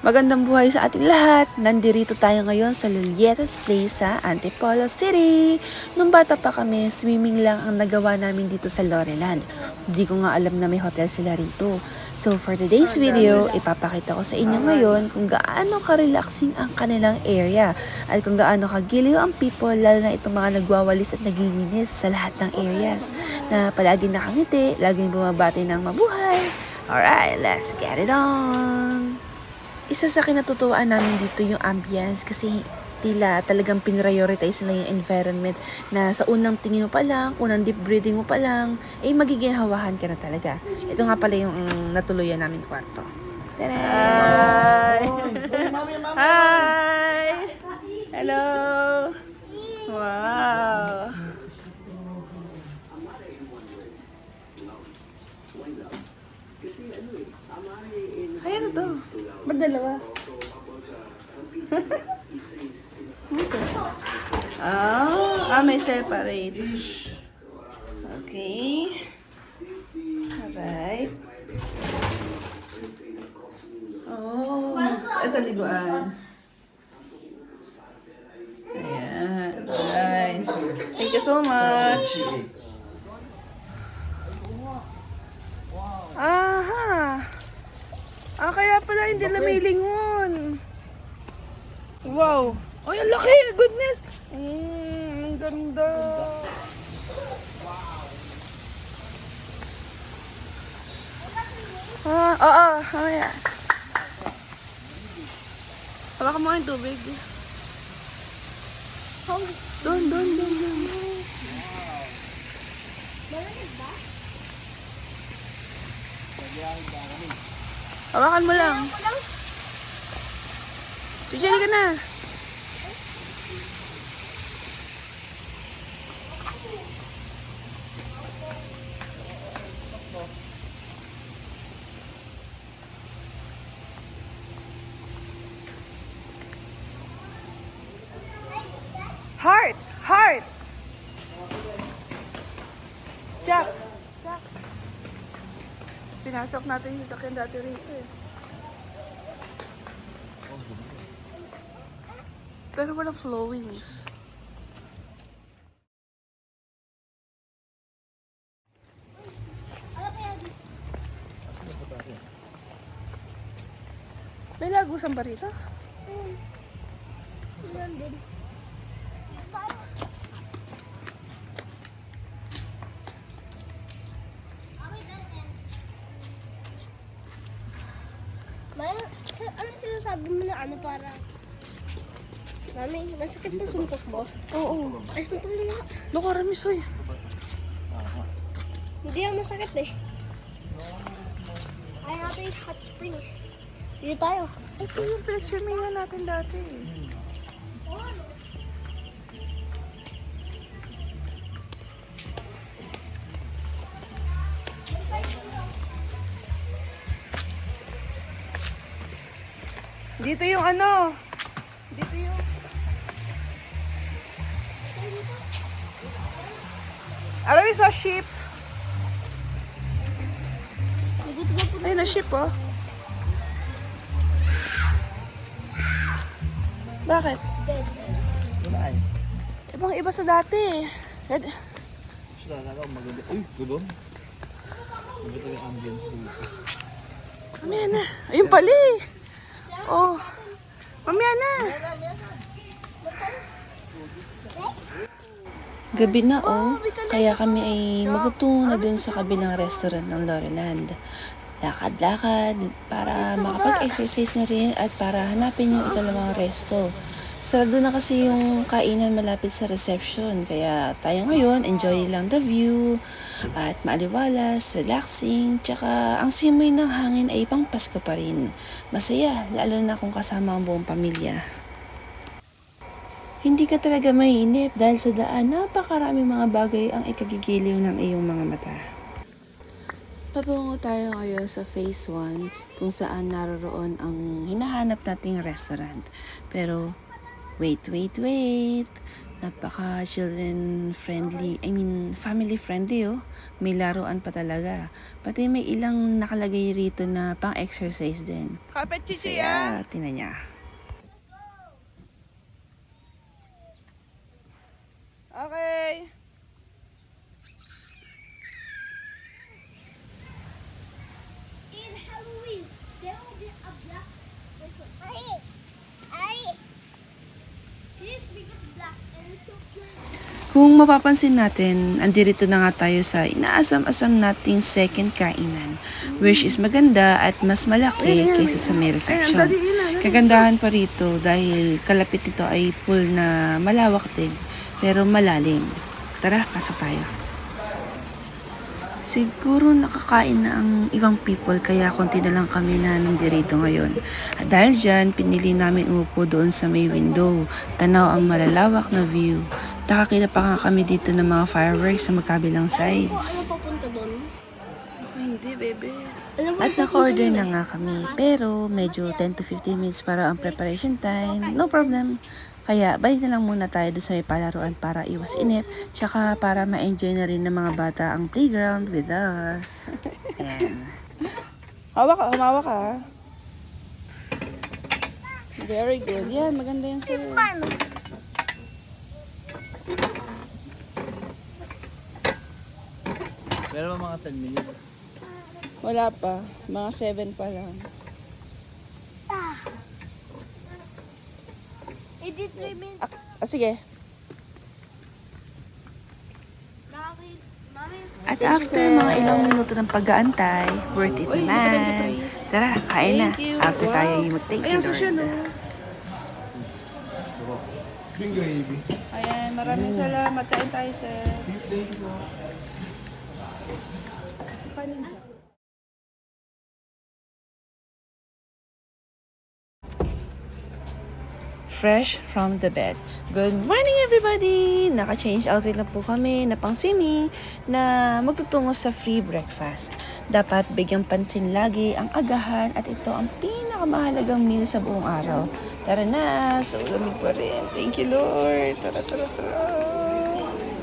Magandang buhay sa ating lahat! Nandirito tayo ngayon sa Lulietas Place sa Antipolo City. Nung bata pa kami, swimming lang ang nagawa namin dito sa Loreland. Hindi ko nga alam na may hotel sila rito. So for today's video, ipapakita ko sa inyo ngayon kung gaano ka-relaxing ang kanilang area at kung gaano kagiliw ang people, lalo na itong mga nagwawalis at naglilinis sa lahat ng areas na palagi nakangiti, laging bumabati ng mabuhay. Alright, let's get it on! Isa sa kinatutuwaan namin dito yung ambience kasi tila talagang pinrioritize nila yung environment na sa unang tingin mo pa lang, unang deep breathing mo pa lang, ay magiginhawahan ka na talaga. Ito nga pala yung natuluyan namin kwarto. Tadams! Hi! Hello! Wow! Ay, ano to? Ba't dalawa? May separate. Okay. Alright. Oh, ito liguan. Ayan. Alright. Thank you so much. Aha. Kaya pala hindi lumilingon. Wow. Ay, ang laki. Goodness. Ang ganda. Oo. Mamaya. Hawakan mo yung tubig. Doon. Hawakan mo lang. Tijali ka na. Heart. Jack. Pinasok natin yung sakyan dati rito eh. Pero walang flowings. May lagusan ba rito? Yan din. Ano sinasabi mo na ano para? Mami, masakit na suntok mo? Oo. Ay, suntok mo nga. Nakaramisoy. Hindi yan masakit eh. Ay, natin yung hot spring. Dito tayo. Ito yung pinag-swimingan natin dati. Dito yung ano? Dito yung... Alam mo sa ship? Ay, na ship oh. Bakit? Ibang iba sa dati. Uy, gulong. Maganda yung ambience dito. Mamaya na. Ayun pala eh. Oh. Mamaya na. Gabi na oh. Kaya kami ay magtutungo na dun sa kabilang restaurant ng Loreland. Lakad-lakad para makapag-exercise na rin at para hanapin yung ikalawang resto. Sarado na kasi yung kainan malapit sa reception. Kaya tayo ngayon, enjoy lang the view at maaliwalas, relaxing, tsaka ang simoy ng hangin ay pang Pasko pa rin. Masaya, lalo na kung kasama ang buong pamilya. Hindi ka talaga mainip dahil sa daan napakaraming mga bagay ang ikagigiliw ng iyong mga mata. Patungo tayo ngayon sa phase 1 kung saan naroroon ang hinahanap nating restaurant. Pero Wait. Napaka children friendly. Family friendly oh. May laruan pa talaga. Pati may ilang nakalagay rito na pang-exercise din. Kapit Chichi Saya, tingnan niya. Okay. In Halloween, there will be a black person. Ay! This because black and it's so cute. Kung mapapansin natin, andirito na nga tayo sa inaasam-asam nating second kainan, which is maganda at mas malaki kaysa sa may reception. Kagandahan pa rito dahil kalapit nito ay pool na malawak din, pero malalim. Tara, pasok tayo. Siguro nakakain na ang ibang people kaya konti na lang kami na nandirito ngayon. At dahil dyan, pinili namin umupo doon sa may window. Tanaw ang malalawak na view. Nakakita pa nga kami dito ng mga fireworks sa magkabilang sides. Ano papunta doon? Hindi, bebe. At naka-order na nga kami. Pero medyo 10 to 15 minutes para ang preparation time. No problem. Kaya balik na lang muna tayo doon sa may palaruan para iwas inip. Tsaka para ma-enjoy na rin ng mga bata ang playground with us. Ayan. Humawak ka. Very good. Yan, maganda yan sa'yo. Pero mga 10 minutes. Wala pa. Mga 7 pa lang. Edit 3 minutes. Sige. Mami, At after mga ilang minuto ng pag-aantay, worth it naman. Tara, kain na. Thank you. After tayo Wow. yung mag-thank you, Ayan, social, Lord. no? Ayan, maraming salamat. Kain tayo, sir. Kanin siya. Fresh from the bed. Good morning, everybody! Naka-change outfit na po kami na pang-swimming na magtutungo sa free breakfast. Dapat bigyang pansin lagi ang agahan at ito ang pinakamahalagang meal sa buong araw. Tara na! So, lamig pa rin. Thank you, Lord! Tara!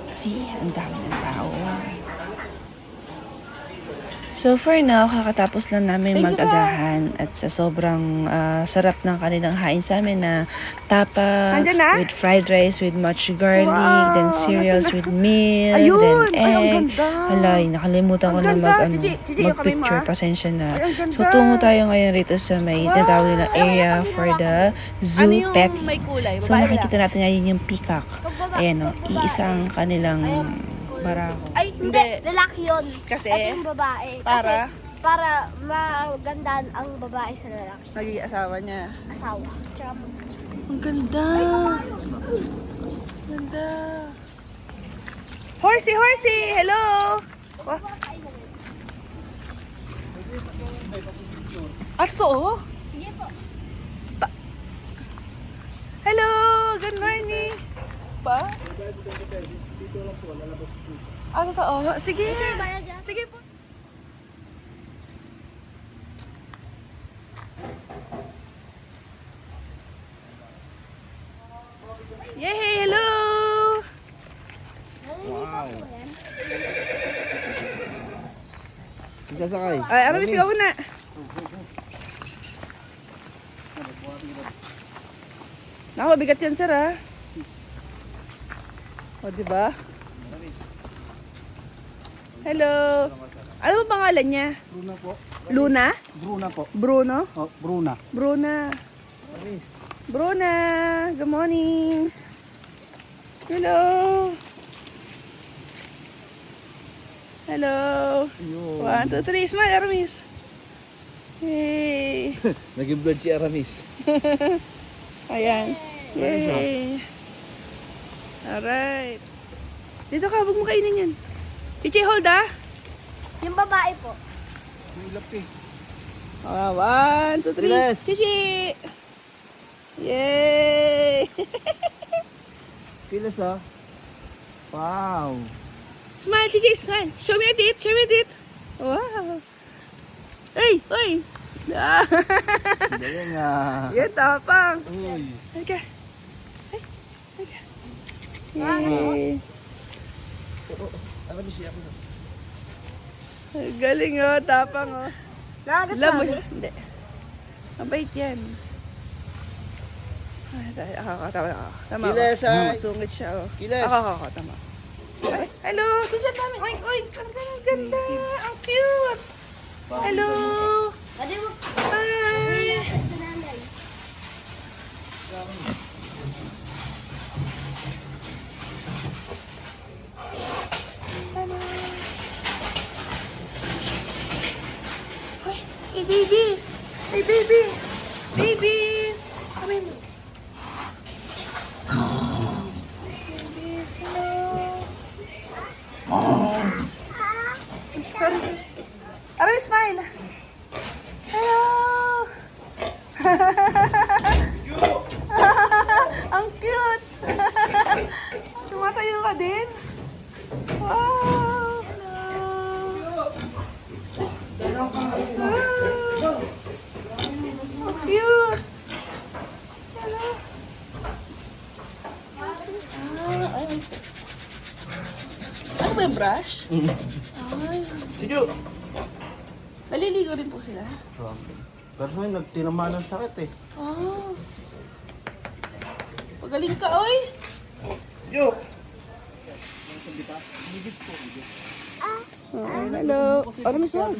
See, ang dami ng tao. So for now, kakatapos lang namin mag-agahan at sa sobrang sarap ng kanilang hain sa amin na tapa Andyan na? with fried rice with much garlic, Wow, then cereals with milk, Ayun! then Ay, ang egg. ganda! Halay, nakalimutan ko Ang na ganda! Chichi, yung kamay mo, mag-picture. ah. Pasensya na. Ay, ang ganda! So tungo tayo ngayon rito sa may tinatawag na area for the zoo Ano yung petting. may kulay? So Babae nakikita natin ngayon yung peacock. Ayan o, iisa ang kanilang barako. Ay, hindi. Lalaki yun. Kasi? Ito yung babae. Para? Kasi, para magandaan ang babae sa lalaki. Naging asawa niya. Asawa. Tsaka, Ang ganda! Ganda! Horsey! Hello! Totoo? sige po. Hello! Good morning! Pa? Totoo? Sige! Kasi bayad yan. Sige po. Yay! Hello! Wow. Sasakay. Ay, Aramis, ikaw na. Naku, mabigat yan, sir, ha? O, diba? Hello. Ano ba pangalan niya? Bruna po. Luna? Bruna po. Bruno? Oh, Bruna. Bruna. Bruna. Good morning. Hello. Hello. Yun. 1, 2, 3. Smile, Aramis. Yay. Naging blood si Aramis. Ayan. Yay. Alright. Dito ka, huwag mo kainin yan. Chichi, hold ah. Yung babae po. May lapi. 1, 2, 3. Bilis. Chichi. Yay. Kilos ah. Wow. Smile, Chichi, smile. Show me your teeth, show me your teeth. Wow. Hey, oy. Ah. Ganyan nga. Yan, tapang. Uy. Halika. Yay! Ano ba siya? Galing oh, tapang oh. Nakagat Alam mo, hindi. Mabait yan. Ay, tama. Tama ako. Kiles, Sungit siya oh. Kiles. Ako, tama. Ay, hello! Tudyat namin. Oink, oink. Ang ganda. Ang cute. Hello! Ate, wag Hi! sa nanay. Hello! Ay, hey baby! Hey baby! Babies! Kami mo. Babies, hello! Sorry. Aray, smile! Hello! Ang cute! Tumatayo ka din? Wow! Hello! Wow! Ang cute! Hello! Ay. Ano ba yung brush? Ay. Sige. Maliligo rin po sila. Pero ngayon, nagtinamaan ng sakit eh. Oh. Pagaling ka, oy! Yo! Oh, hello. Ano, Miss Wang?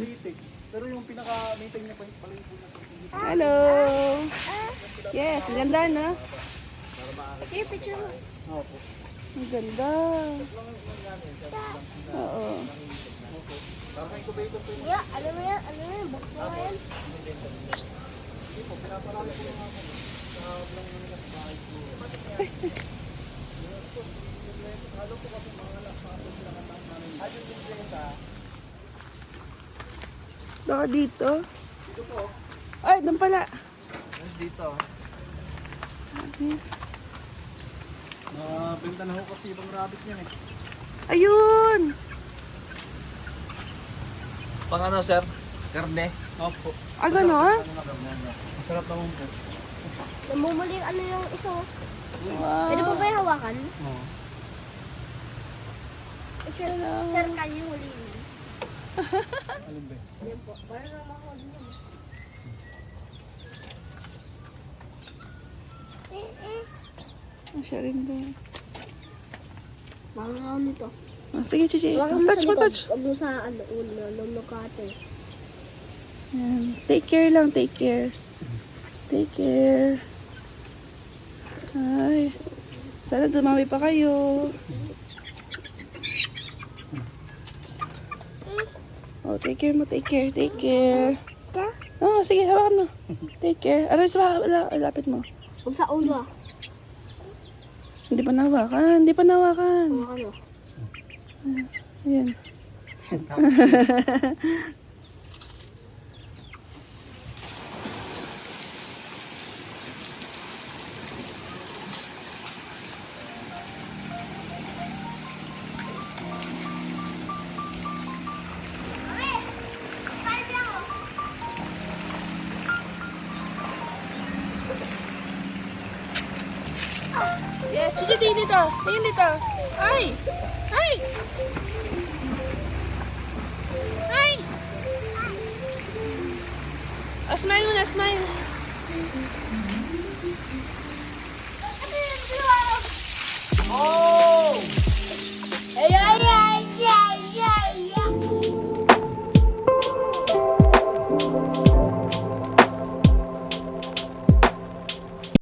Pero yung pinaka-meeting niya pa yung pala yung Hello. Yes, ang ganda, no? Here, picture mo. Ang ganda. Oo. Yeah, alam mo yan, box mo nga yan. Baka dito. Ay, doon pala. dito. Benta na ho kasi ibang rabbit niyan eh. Ayun. Pang ano sir? Karne? Opo. Ah, gano'n? Masarap naman po. Namumuli yung ano yung isa. Oh. Wow. Pwede po ba yung hawakan? Oo. Sir, sir, kaya yung huli yun. Alin ba? Yan po. Para na makahuli yun. Siya rin din. Mga nito. Oh, sige, Chichi. Huwag mo Touch sa mo, likod. touch. Huwag mo sa ano, ulo, lumukate. Yan. Take care lang, take care. Take care. Ay. Sana dumami pa kayo. Oh, take care mo, take care, take care. Ka? Oh, sige, hawakan mo. Take care. Aray, lapit mo. Huwag sa ulo ah. Hindi pa nahawakan, hindi pa nahawakan. Hawakan mo. Ayan. Yes, Chichi, tingin dito. Tingin dito. Ay! Ay! Ay! Oh, smile muna, smile.